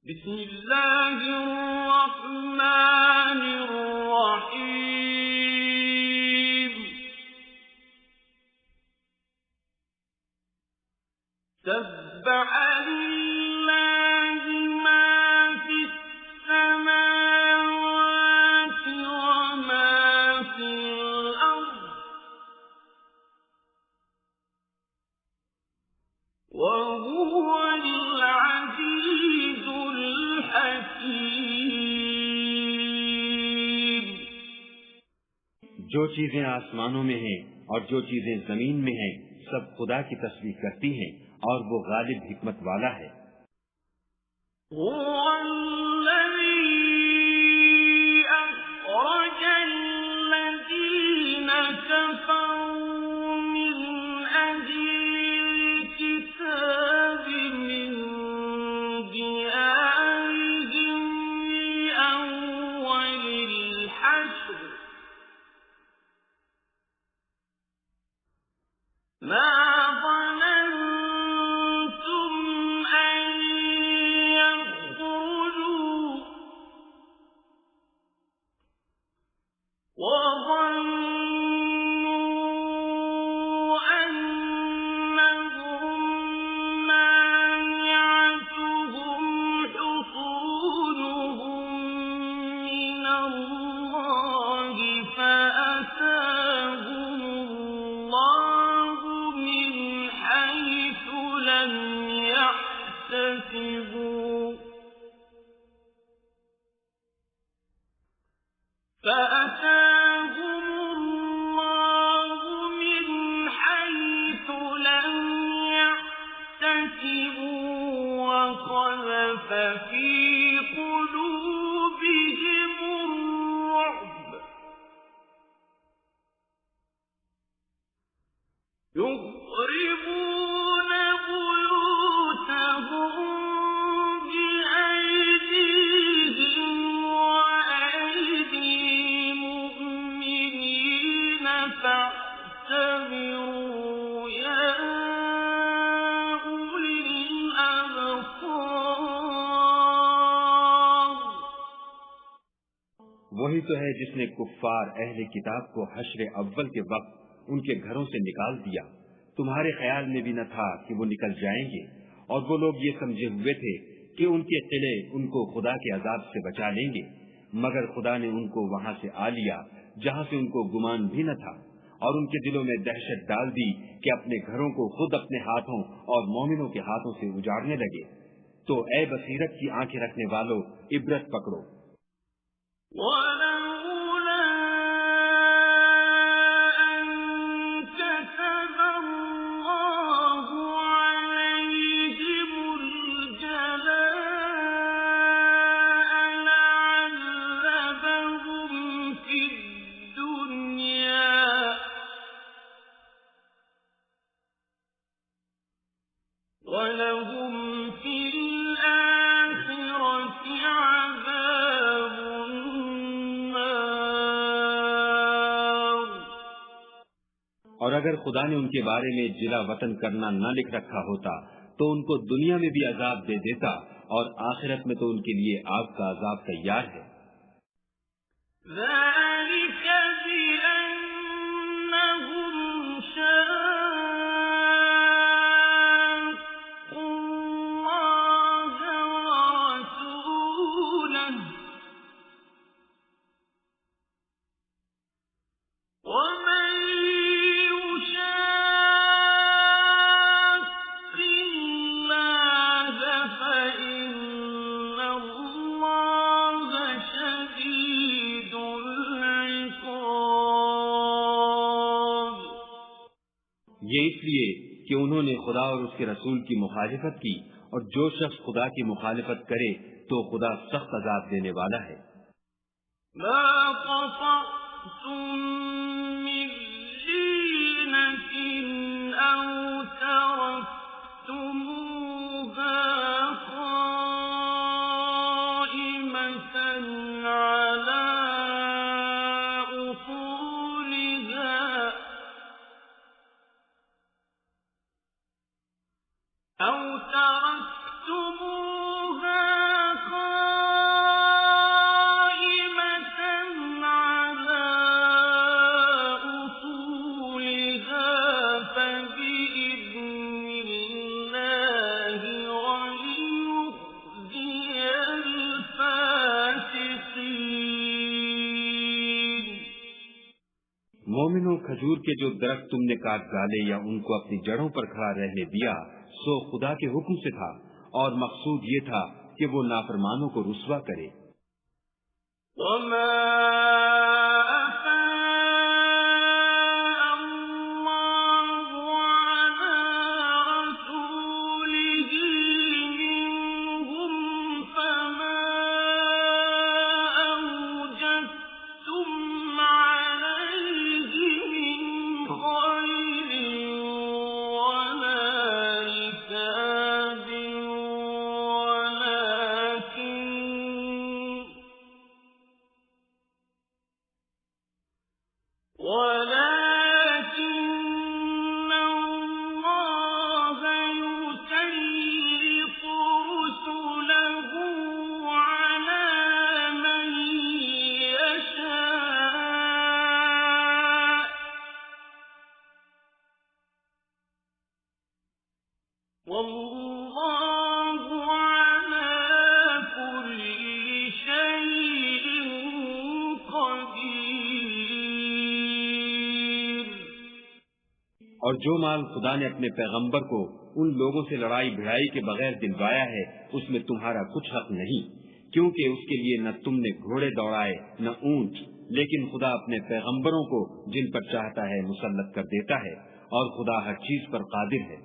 बिस्मिल्लाहिर्रहमानिर्रहीम। सब्बह लिल्लाहि मा फिस्समावाति व मा फिल अर्द व हुवल अज़ीज़ुल हकीम। जो चीजें आसमानों में हैं और जो चीजें जमीन में हैं, सब खुदा की तस्बीह करती हैं और वो गालिब हिकमत वाला है। वही तो है जिसने कुफ्फार अहले किताब को हश्र अव्वल के वक्त उनके घरों से निकाल दिया। तुम्हारे ख्याल में भी न था कि वो निकल जाएंगे, और वो लोग ये समझे हुए थे कि उनके किले उनको खुदा के अजाब से बचा लेंगे, मगर खुदा ने उनको वहां से आ लिया जहां से उनको गुमान भी न था, और उनके दिलों में दहशत डाल दी कि अपने घरों को खुद अपने हाथों और मोमिनों के हाथों से उजाड़ने लगे। तो ऐ बसीरत की आंखें रखने वालों, इबरत पकड़ो। और अगर खुदा ने उनके बारे में जिला वतन करना न लिख रखा होता तो उनको दुनिया में भी अजाब दे देता, और आखिरत में तो उनके लिए आग का अजाब तैयार है। ये इसलिए कि उन्होंने खुदा और उसके रसूल की मुखालिफत की, और जो शख्स खुदा की मुखालिफत करे तो खुदा सख्त अजाब देने वाला है। मोमिनों, खजूर के जो दरख्त तुमने काट डाले या उनको अपनी जड़ों पर खड़ा रहने दिया, सो खुदा के हुक्म से था, और मकसूद ये था कि वो नाफरमानों को रुस्वा करे। और जो माल खुदा ने अपने पैगंबर को उन लोगों से लड़ाई भिड़ाई के बगैर दिलवाया है, उसमें तुम्हारा कुछ हक नहीं, क्योंकि उसके लिए न तुमने घोड़े दौड़ाए न ऊंट, लेकिन खुदा अपने पैगंबरों को जिन पर चाहता है मुसल्लत कर देता है, और खुदा हर चीज पर कादिर है।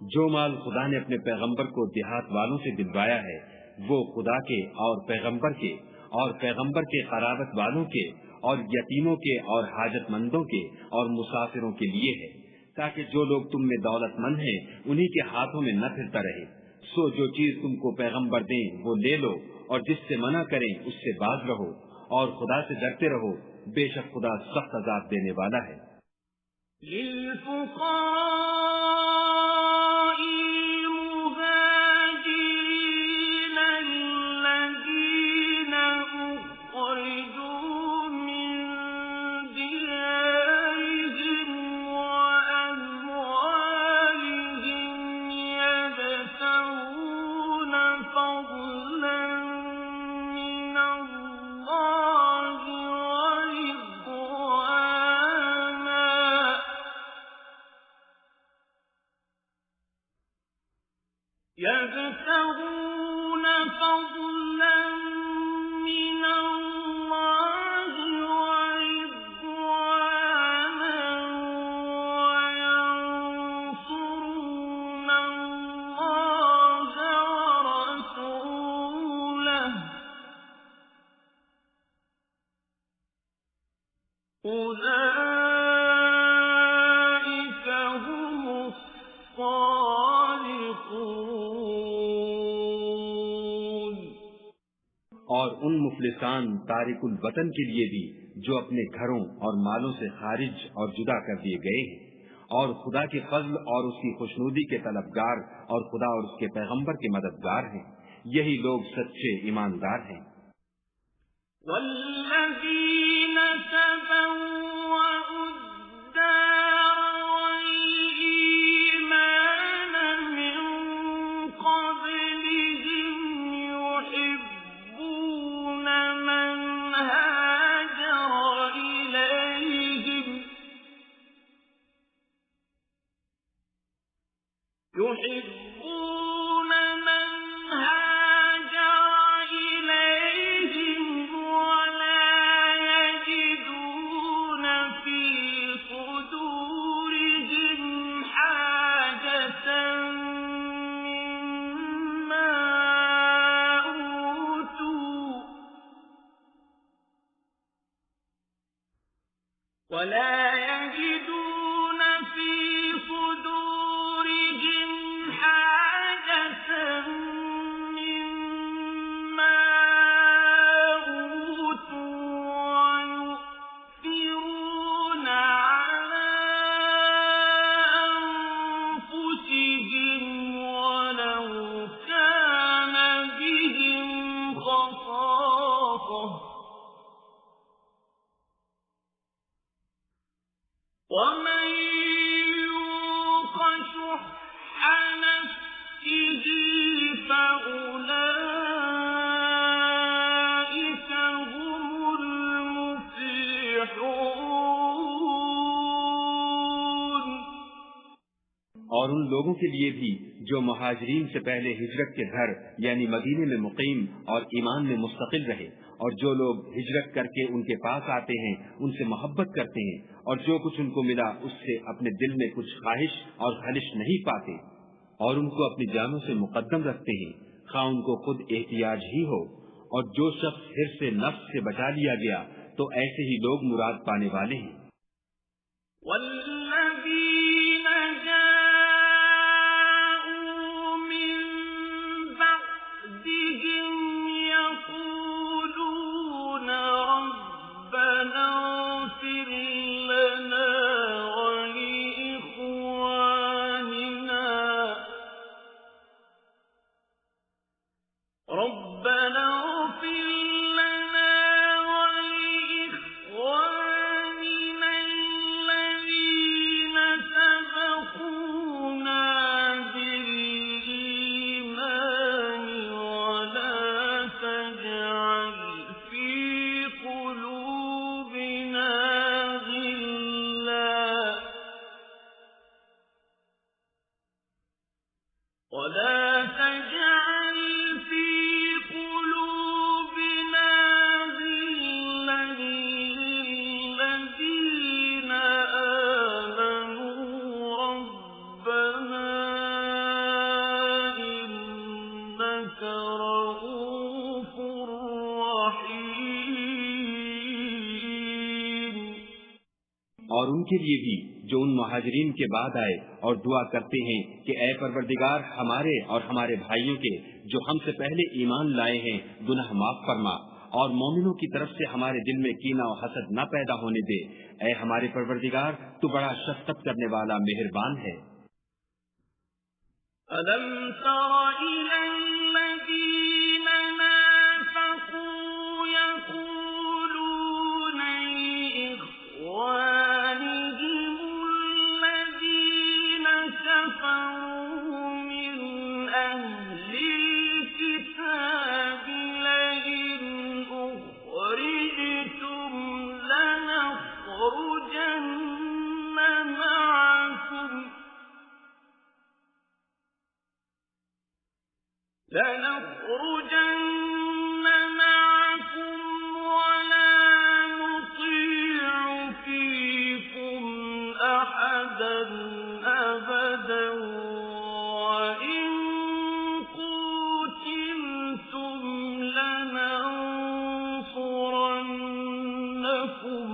जो माल खुदा ने अपने पैगंबर को देहात वालों से दिलवाया है, वो खुदा के और पैगंबर के खराबत वालों के और यतीमों के और हाजतमंदों के और मुसाफिरों के लिए है, ताकि जो लोग तुम में दौलतमंद हैं उन्हीं के हाथों में न फिरता रहे। सो जो चीज तुमको पैगंबर दें वो ले लो, और जिससे मना करें उससे बाज रहो, और खुदा से डरते रहो, बेशक खुदा सख्त अजाब देने वाला है। और उन मुफलिसान तारिकुल वतन के लिए भी जो अपने घरों और मालों से खारिज और जुदा कर दिए गए हैं, और खुदा के फजल और उसकी खुशनुदी के तलबगार और खुदा और उसके पैगंबर के मददगार हैं। यही लोग सच्चे ईमानदार हैं। वल्लज़ीन तबव्वअु الدار والإيمان من قبلهم يحبون من هاجر إليهم ولا يجدون في صدورهم حاجة مما أوتوا ويؤثرون على أنفسهم ولو كان بهم خصاصة ومن يوق شح نفسه فأولئك هم المفلحون। और उन लोगों के लिए भी जो मुहाजिरीन से पहले हिजरत के घर यानी मदीने में मुकीम और ईमान में मुस्तकिल रहे, और जो लोग हिजरत करके उनके पास आते हैं, उनसे मोहब्बत करते हैं, और जो कुछ उनको मिला उससे अपने दिल में कुछ ख्वाहिश और खलिश नहीं पाते, और उनको अपनी जानों से मुकद्दम रखते हैं, खा उनको खुद एहतियाज ही हो। और जो शख्स हिर्स से नफ्स से बचा लिया गया, तो ऐसे ही लोग मुराद पाने वाले हैं। والذين جاءوا من بعدهم يقولون ربنا اغفر لنا ولإخواننا الذين سبقونا بالإيمان ولا تجعل في قلوبنا غلا للذين آمنوا ربنا إنك رؤوف رحيم। और उनके लिए भी जो उन मुहाजिरीन के बाद आए और दुआ करते हैं कि ऐ परवरदिगार हमारे और हमारे भाइयों के जो हमसे पहले ईमान लाए हैं गुनाह माफ फरमा, और मोमिनों की तरफ से हमारे दिल में कीना और हसद न पैदा होने दे। ऐ हमारे परवरदिगार तू बड़ा शफकत करने वाला मेहरबान है। ألم تر إلى الذين نافقوا يقولون لإخوانهم الذين كفروا من أهل الكتاب لئن أخرجتم لنخرجن معكم ولا نطيع فيكم أحدا أبدا وإن قتلتم لننصرنكم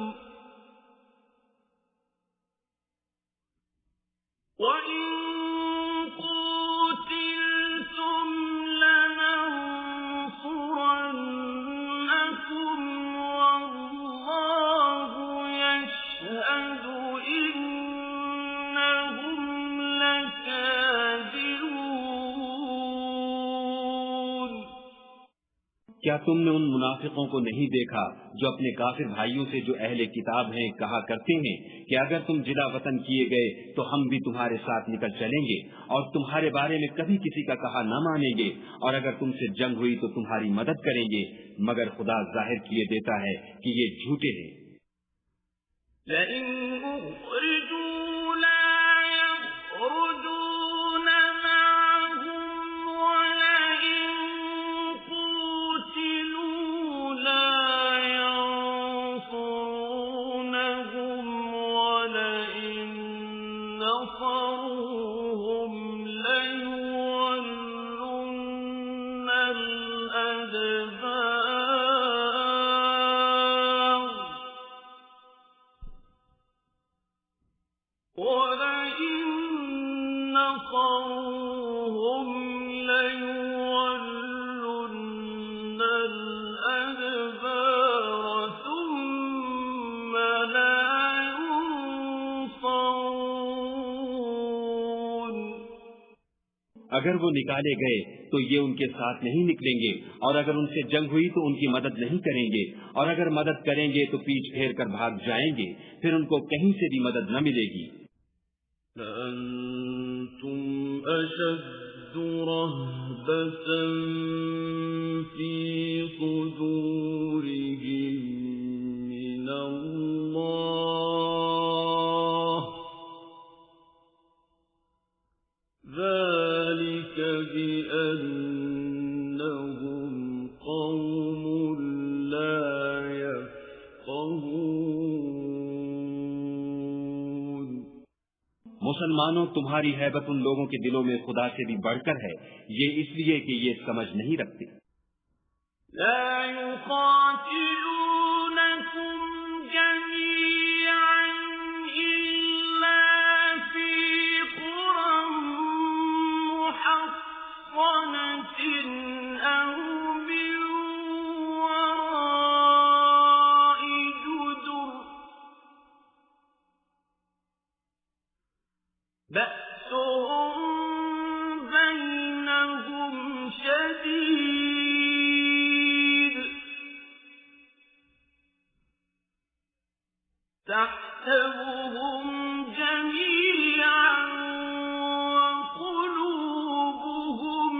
والله يشهد إن क्या तुमने उन मुनाफिकों को नहीं देखा जो अपने काफिर भाइयों से जो अहले किताब हैं कहा करते हैं कि अगर तुम जिला वतन किए गए तो हम भी तुम्हारे साथ निकल चलेंगे और तुम्हारे बारे में कभी किसी का कहा न मानेंगे, और अगर तुमसे जंग हुई तो तुम्हारी मदद करेंगे, मगर खुदा जाहिर किए देता है कि ये झूठे हैं। अगर वो निकाले गए तो ये उनके साथ नहीं निकलेंगे, और अगर उनसे जंग हुई तो उनकी मदद नहीं करेंगे, और अगर मदद करेंगे तो पीठ फेर कर भाग जाएंगे, फिर उनको कहीं से भी मदद न मिलेगी। أَنْتُمْ أَشَدُّ رَهْبَةً فِي صُدُورِهِمْ مِنَ اللَّهِ ذَلِكَ بِأَنَّهُمْ قَوْمٌ لَا يَفْقَهُونَ। मुसलमानों, तुम्हारी हैबत उन लोगों के दिलों में खुदा से भी बढ़कर है, ये इसलिए कि ये समझ नहीं रखते। لا يقاتلونكم جميعا إلا في قرى محصنة أو من وراء جدر بأسهم بينهم شديد تحسبهم جميعا وقلوبهم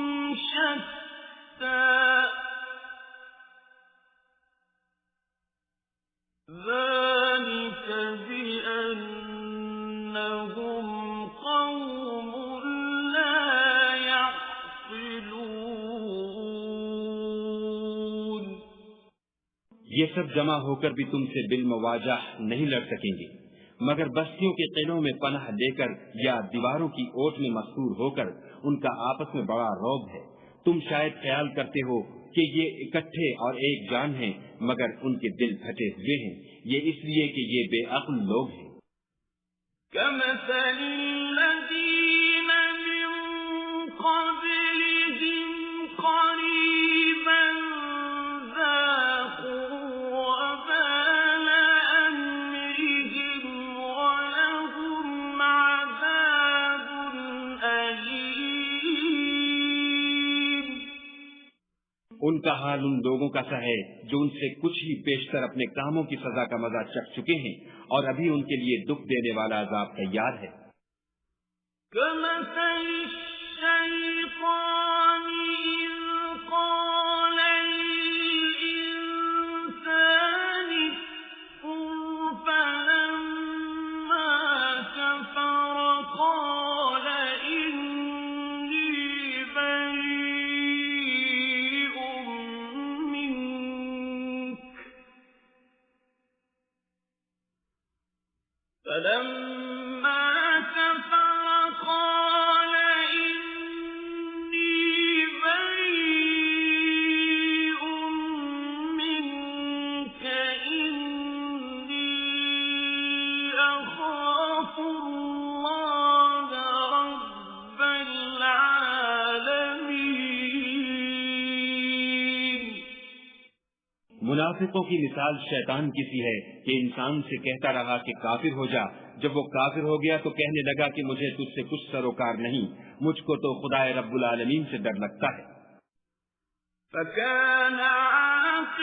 شتى ذلك بأنهم قوم لا يعقلون। ये सब जमा होकर भी तुमसे बिलमवाजाह नहीं लड़ सकेंगे, मगर बस्तियों के किलों में पनाह लेकर या दीवारों की ओट में मस्तूर होकर उनका आपस में बड़ा रौब है। तुम शायद ख्याल करते हो कि ये इकट्ठे और एक जान हैं, मगर उनके दिल फटे हुए हैं, ये इसलिए कि ये बेअक्ल लोग हैं। كمثل الذين من قبلهم قريبا ذاقوا وبال أمرهم ولهم عذاب أليم। उनका हाल उन लोगों का सा है जो उनसे कुछ ही पेशतर अपने कामों की सजा का मजा चख चुके हैं, और अभी उनके लिए दुख देने वाला अजाब तैयार है। كمثل الشيطان إذ قال للإنسان اكفر فلما كفر قال إني بريء منك فلما كفر قال إني بريء منك إني أخاف الله رب العالمين। मुनाफिकों की मिसाल शैतान की सी है कि इंसान से कहता रहा कि काफिर हो जा। जब वो काफिर हो गया तो कहने लगा कि मुझे तुझसे कुछ सरोकार नहीं, मुझको तो खुदाए रब्बुल आलमीन से डर लगता है। فكان عاقبتهما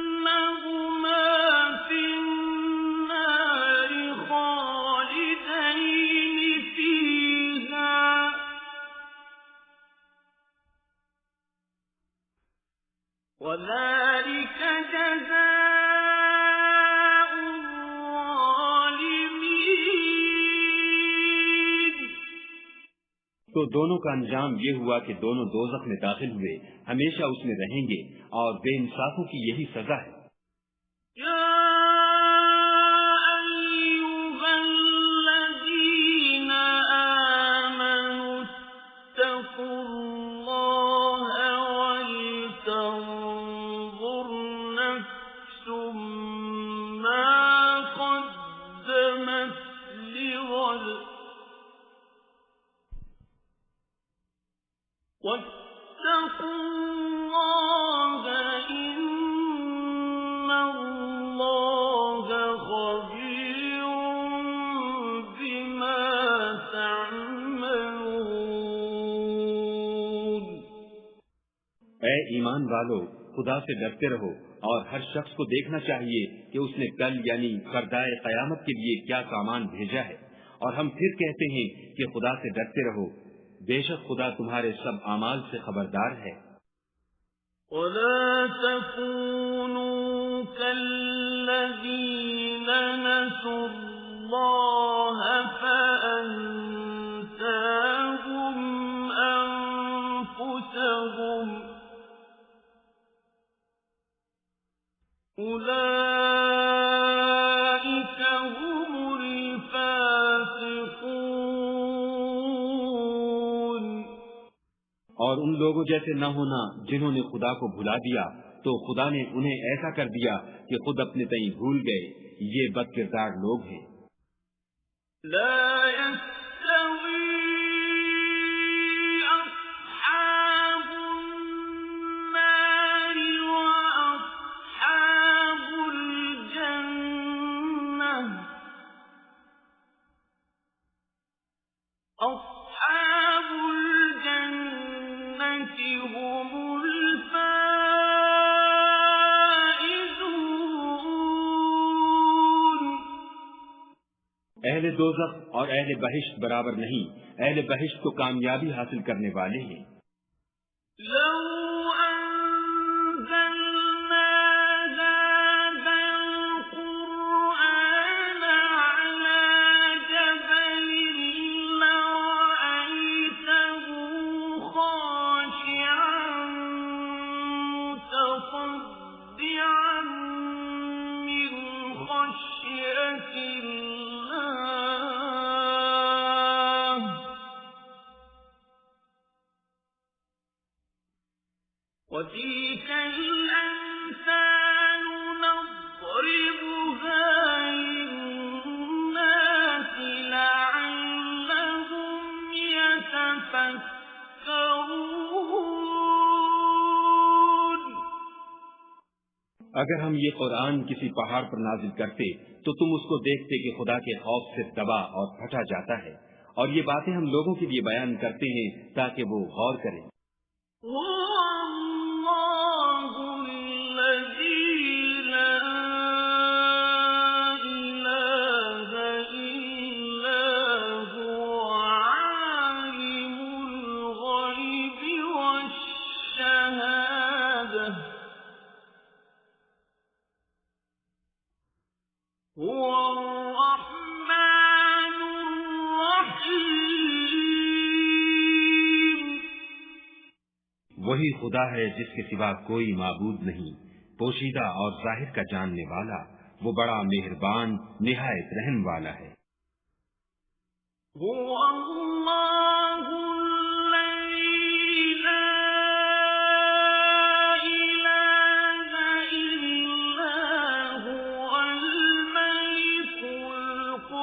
أنهما في النار خالدين فيها وذلك جزاء الظالمين। तो दोनों का अंजाम ये हुआ कि दोनों दोज़ख में दाखिल हुए, हमेशा उसमें रहेंगे और बेइंसाफों की यही सजा है। واتقوا الله إن الله خبير بما تعملون। ऐ ईमान वालो, खुदा से डरते रहो और हर शख्स को देखना चाहिए कि उसने कल यानी फरदाए क़यामत के लिए क्या सामान भेजा है। और हम फिर कहते हैं कि खुदा से डरते रहो, बेशक खुदा तुम्हारे सब आमाल से खबरदार है। ولا تكونوا كالذين نسوا الله فأنساهم أنفسهم أولئك هم الفاسقون। और उन लोगों जैसे न होना जिन्होंने खुदा को भुला दिया, तो खुदा ने उन्हें ऐसा कर दिया कि खुद अपने तई भूल गए। ये बदकिरदार लोग हैं। لا يستوي أصحاب النار وأصحاب الجنة أصحاب الجنة هم الفائزون। अहले दोज़ख और अहले बहिश्त बराबर नहीं। अहले बहिश्त तो कामयाबी हासिल करने वाले हैं। لو أنزلنا هذا القرآن على جبل لرأيته خاشعا متصدعا من خشية الله وتلك الأمثال نضربها للناس لعلهم يتفكرون। अगर हम ये कुरान किसी पहाड़ पर नाजिल करते तो तुम उसको देखते कि खुदा के खौफ से दबा और फटा जाता है। और ये बातें हम लोगों के लिए बयान करते हैं ताकि वो गौर करें। والله الذي لا إله إلا هو عالم الغيب والشهادة هو الرحمن الرحيم। वही खुदा है जिसके सिवा कोई माबूद नहीं, पोशीदा और जाहिर का जानने वाला। वो बड़ा मेहरबान निहायत रहम वाला है। هو الله الذي لا إله إلا هو الملك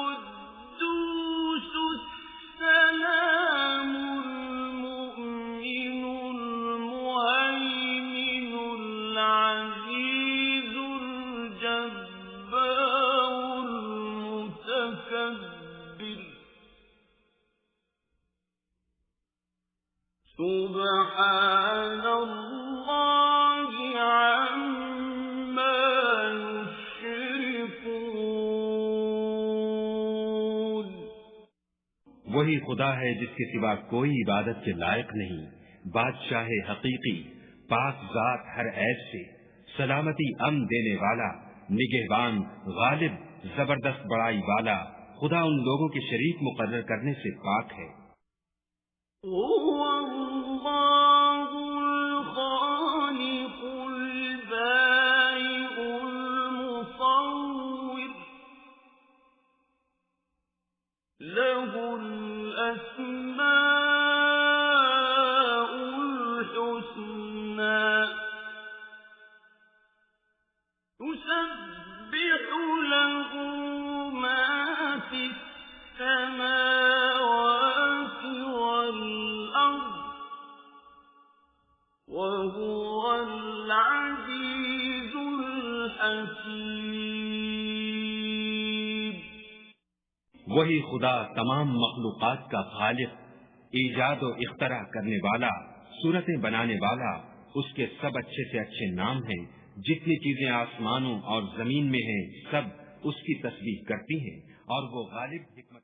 القدوس السلام المؤمن المهيمن العزيز الجبار المتكبر वही खुदा है जिसके सिवा कोई इबादत के लायक नहीं, बादशाह हकीकी, पाक जात हर ऐब से, सलामती अमन देने वाला, निगहबान, गालिब, जबरदस्त बड़ाई वाला। खुदा उन लोगों के शरीक मुकर्रर करने से पाक है। वही खुदा तमाम मखलूकात का खालिक, ईजाद और इख्तरा करने वाला, सूरतें बनाने वाला। उसके सब अच्छे से अच्छे नाम हैं। जितनी चीजें आसमानों और जमीन में हैं, सब उसकी तस्बीह करती हैं और वो गालिब हिकमत